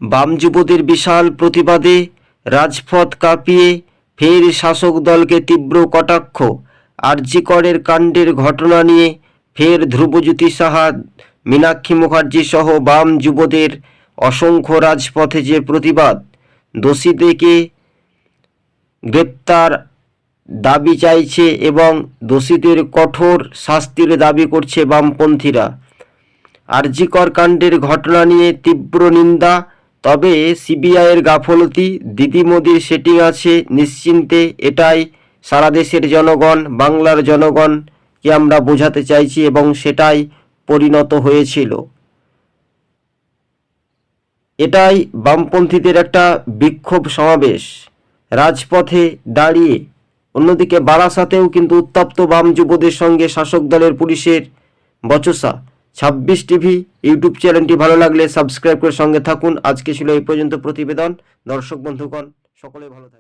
বাম যুবদের বিশাল প্রতিবাদে রাজপথ কাঁপিয়ে ফের শাসক দলকে তীব্র কটাক্ষ। আরজি করের কাণ্ডের ঘটনা নিয়ে ফের ধ্রুবজ্যোতি সাহা, মীনাক্ষী মুখার্জি সহ বাম যুবদের অসংখ্য রাজপথে যে প্রতিবাদ, দোষীদেরকে গ্রেপ্তার দাবি চাইছে এবং দোষীদের কঠোর শাস্তির দাবি করছে বামপন্থীরা। আরজি কর কাণ্ডের ঘটনা নিয়ে তীব্র নিন্দা। তবে সিবিআইয়ের গাফলতি, দিদি মোদির সেটিং আছে নিশ্চিন্তে, এটাই সারা দেশের জনগণ, বাংলার জনগণকে আমরা বোঝাতে চাইছি এবং সেটাই পরিণত হয়েছিল। এটাই বামপন্থীদের একটা বিক্ষোভ সমাবেশ রাজপথে দাঁড়িয়ে। অন্যদিকে বারাসাতেও কিন্তু উত্তপ্ত বাম যুবদের সঙ্গে শাসক দলের পুলিশের বচসা। 26 টিভি ইউটিউব চ্যানেলটি ভালো লাগলে সাবস্ক্রাইব করে সঙ্গে থাকুন। আজকে ছিল এই পর্যন্ত প্রতিবেদন। দর্শক বন্ধুগণ, সকলে ভালো থাকবেন।